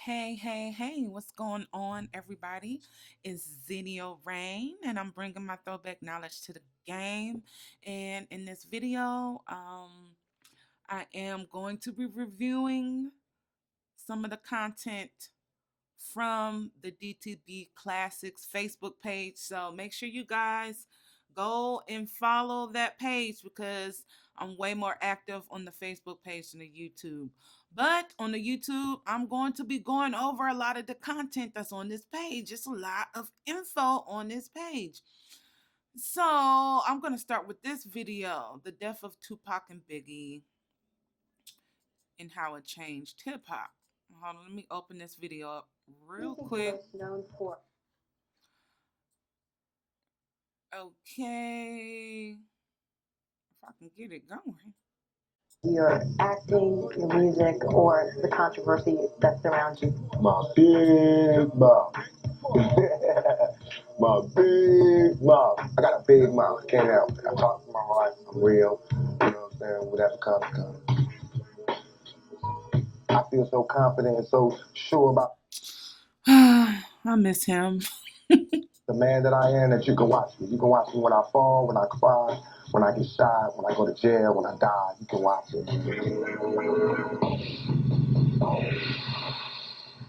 Hey, what's going on, everybody? It's XENNIAL Rain, and I'm bringing my throwback knowledge to the game. And in this video, I am going to be reviewing some of the content from the DTB Classics Facebook page. So make sure you guys go and follow that page because I'm way more active on the Facebook page than the YouTube. But on the YouTube, I'm going to be going over a lot of the content that's on this page. It's a lot of info on this page. So I'm going to start with this video, the death of Tupac and Biggie and how it changed hip hop. Hold on, let me open this video up real quick. Known for. Okay, if I can get it going. Your acting, your music, or the controversy that surrounds you. My big mouth. My big mouth. I got a big mouth. Can't help it. I talk from my heart. I'm real. You know what I'm saying? Whatever comes, comes. I feel so confident and so sure about I miss him. the man that I am that you can watch me. You can watch me when I fall, when I cry, when I get shot, when I go to jail, when I die. You can watch it.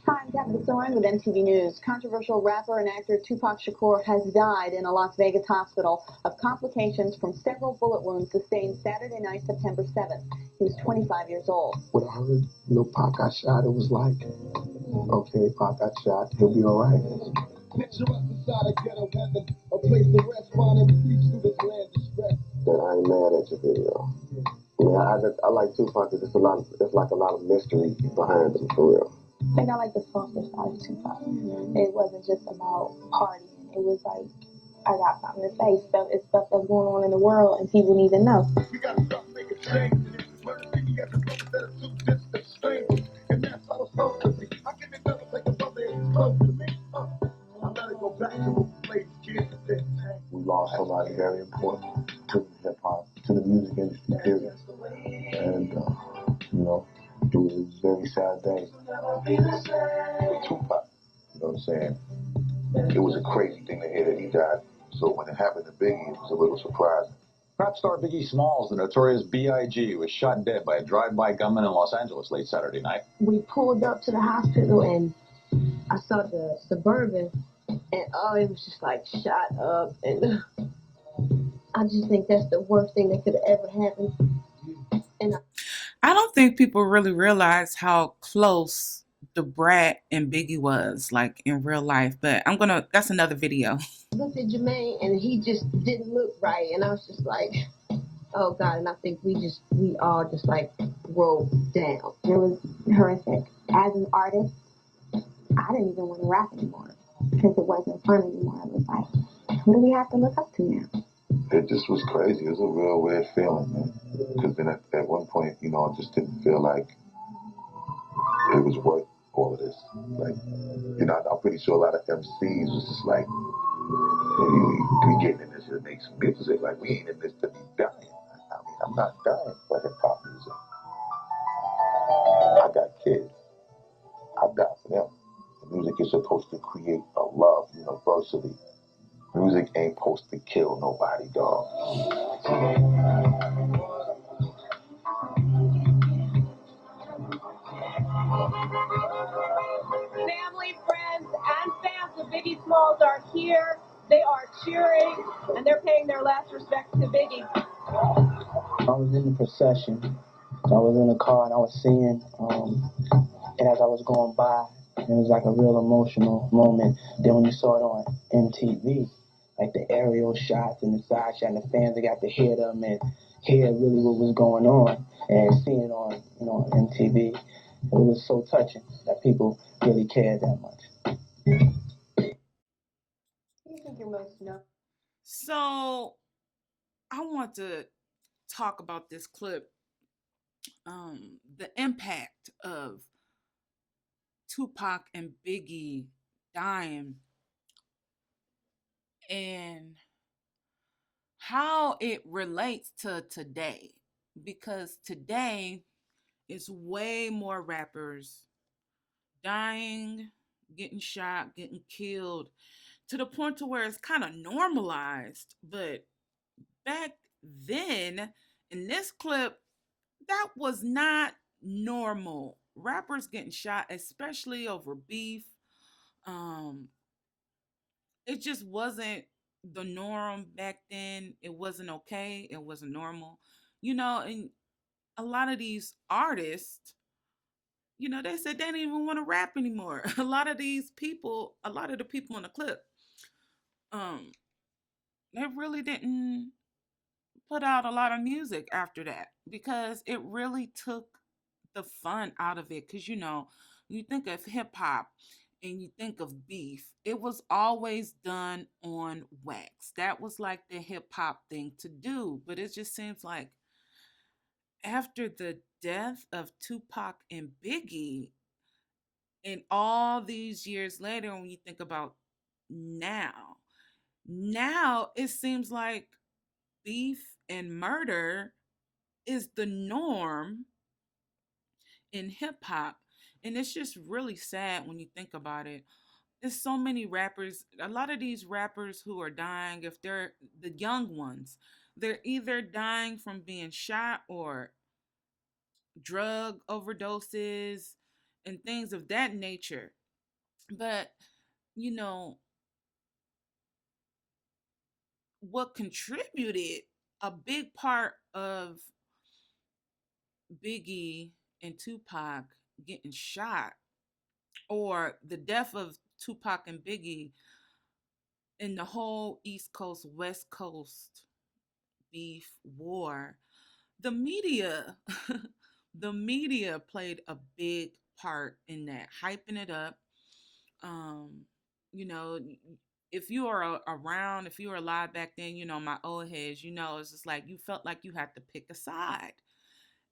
Hi, I'm Tabitha Soren with MTV News. Controversial rapper and actor Tupac Shakur has died in a Las Vegas hospital of complications from several bullet wounds sustained Saturday night, September 7th. He was 25 years old. When I heard, Pac got shot, it was like, okay, Pac got shot. He'll be all right. Picture us inside a ghetto heaven, a place to rest, find and preach through this land distress. That I ain't mad at your video. I mean, I like Tupac because there's like a lot of mystery behind him, for real. I think I like the softer side of Tupac. It wasn't just about partying. It was like, I got something to say. It's stuff that's going on in the world and people need to know. We gotta stop making changes. City as a brother that are two distant strangers. And that's how it's supposed to be. I can never take a brother and close to me. I gotta go back to what we played as kids and then. We lost somebody very important to hip hop, to the music industry, period. And, it was a very sad day. With Tupac, you know what I'm saying? It was a crazy thing to hear that he died. So when it happened to Biggie, it was a little surprising. Rap star Biggie Smalls, the notorious B.I.G., was shot dead by a drive-by gunman in Los Angeles late Saturday night. We pulled up to the hospital and I saw the Suburban and it was just like shot up, and I just think that's the worst thing that could have ever happened. And I don't think people really realize how close the Brat and Biggie was, like in real life. But that's another video. I looked at Jermaine and he just didn't look right, and I was just like, oh God. And I think we all just like rolled down. It was horrific. As an artist, I didn't even want to rap anymore because it wasn't fun anymore. It was like, who do we have to look up to now? It just was crazy. It was a real weird feeling, man. Because then at one point, I just didn't feel like it was worth all of this. Like, I'm pretty sure a lot of MCs was just like, we getting in this to make some music. Like, we ain't in this to be dying. I mean, I'm not dying for hip hop music. I got kids. I die for them. The music is supposed to create a love universally. Music ain't supposed to kill nobody, dog. Family, friends, and fans of Biggie Smalls are here. They are cheering, and they're paying their last respects to Biggie. I was in the procession. I was in the car and I was seeing, and as I was going by, it was like a real emotional moment. Then when you saw it on MTV, like the aerial shots and the side shot, and the fans, they got to hear them and hear really what was going on, and seeing it on, MTV, it was so touching that people really cared that much. Who do you think you're most known? So I want to talk about this clip, the impact of Tupac and Biggie dying and how it relates to today. Because today is way more rappers dying, getting shot, getting killed to the point to where it's kind of normalized. But back then, in this clip, that was not normal. Rappers getting shot, especially over beef, um, it just wasn't the norm back then. It wasn't okay. It wasn't normal. And a lot of these artists, they said they didn't even want to rap anymore. A lot of these people, a lot of the people in the clip, um, they really didn't put out a lot of music after that because it really took the fun out of it. Because, you think of hip hop and you think of beef, it was always done on wax. That was like the hip hop thing to do. But it just seems like after the death of Tupac and Biggie, and all these years later, when you think about now, now it seems like beef and murder is the norm in hip hop. And it's just really sad when you think about it. There's so many rappers, a lot of these rappers who are dying, if they're the young ones, they're either dying from being shot or drug overdoses and things of that nature. But, you know, what contributed a big part of Biggie and Tupac getting shot, or the death of Tupac and Biggie in the whole East Coast, West Coast beef war, the media, the media played a big part in that, hyping it up. Um, you know, if you are around, if you were alive back then, my old heads, it's just like you felt like you had to pick a side.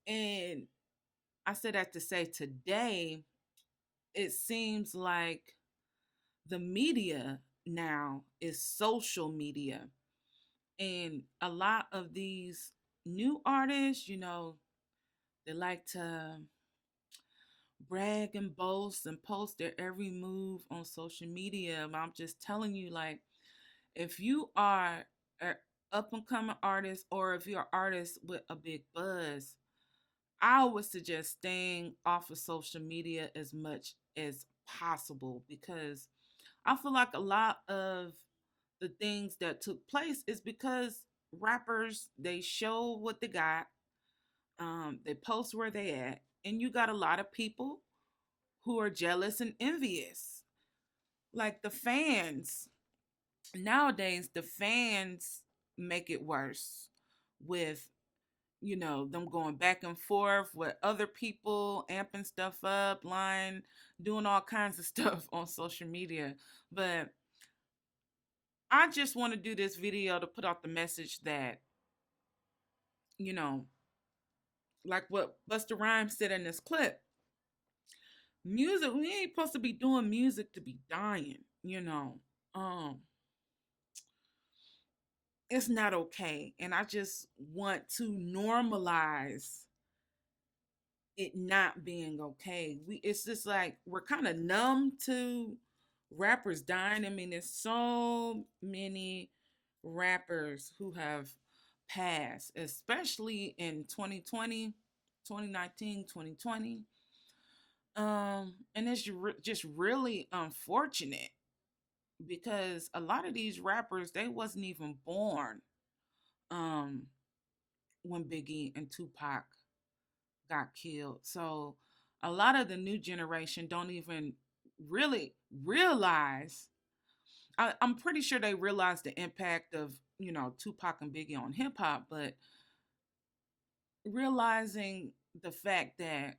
And I said that to say today, it seems like the media now is social media. And a lot of these new artists, they like to brag and boast and post their every move on social media. But I'm just telling you, like, if you are an up and coming artist or if you're an artist with a big buzz, I would suggest staying off of social media as much as possible because I feel like a lot of the things that took place is because rappers, they show what they got, they post where they at, and you got a lot of people who are jealous and envious. Like the fans, nowadays the fans make it worse with them going back and forth with other people, amping stuff up, lying, doing all kinds of stuff on social media. But I just want to do this video to put out the message that, you know, like what Busta Rhymes said in this clip, music, we ain't supposed to be doing music to be dying. Um, it's not okay. And I just want to normalize it not being okay. It's just like we're kind of numb to rappers dying. I mean, there's so many rappers who have passed, especially in 2020, 2019, 2020. And it's just really unfortunate because a lot of these rappers, they wasn't even born um when Biggie and Tupac got killed. So a lot of the new generation don't even really realize. I'm pretty sure they realize the impact of, Tupac and Biggie on hip hop, but realizing the fact that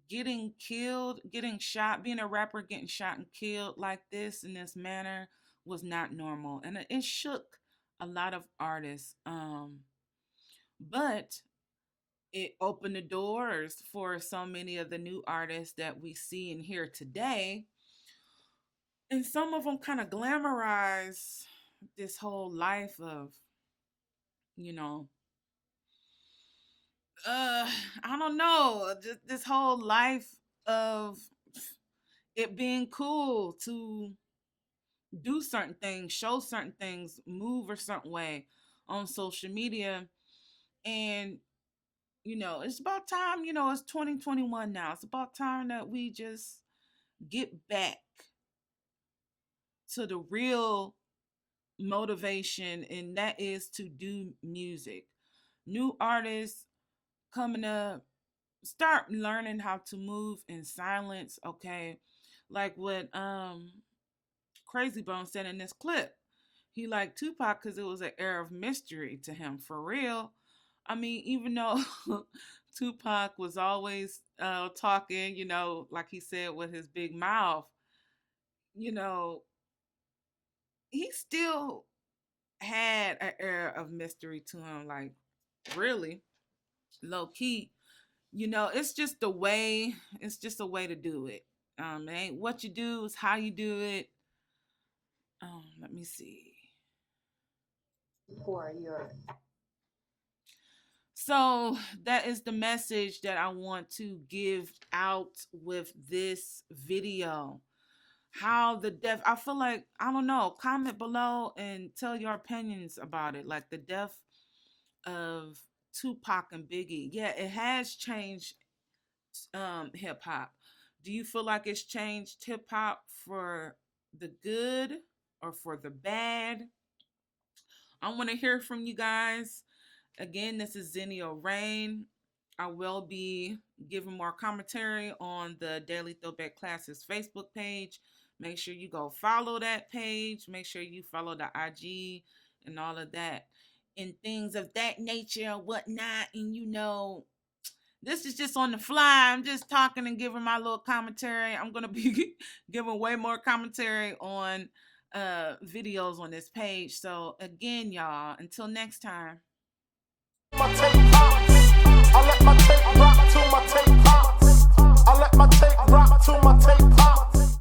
getting killed, getting shot, being a rapper getting shot and killed like this in this manner was not normal. And it shook a lot of artists. But it opened the doors for so many of the new artists that we see and hear today. And some of them kind of glamorize this whole life of, you know, I don't know, just this whole life of it being cool to do certain things, show certain things, move a certain way on social media. And, it's about time, it's 2021 now. It's about time that we just get back to the real motivation, and that is to do music. New artists coming up, start learning how to move in silence, okay? Like what Crazy Bone said in this clip. He liked Tupac because it was an air of mystery to him, for real. I mean, even though Tupac was always talking, like he said with his big mouth, you know, he still had an air of mystery to him, like really low key. It's just the way. It's just a way to do it. It ain't what you do; it's how you do it. Let me see. For your So that is the message that I want to give out with this video. How the death, I feel like, I don't know, comment below and tell your opinions about it. Like the death of Tupac and Biggie. Yeah, it has changed hip hop. Do you feel like it's changed hip hop for the good or for the bad? I want to hear from you guys. Again, this is XENNIAL Rain. I will be giving more commentary on the Daily Throwback Classics Facebook page. Make sure you go follow that page. Make sure you follow the IG and all of that and things of that nature and whatnot. And this is just on the fly. I'm just talking and giving my little commentary. I'm going to be giving way more commentary on videos on this page. So again, y'all, until next time. My tape pop. I let my tape rock to my tape pop. I let my tape rock to my tape pop.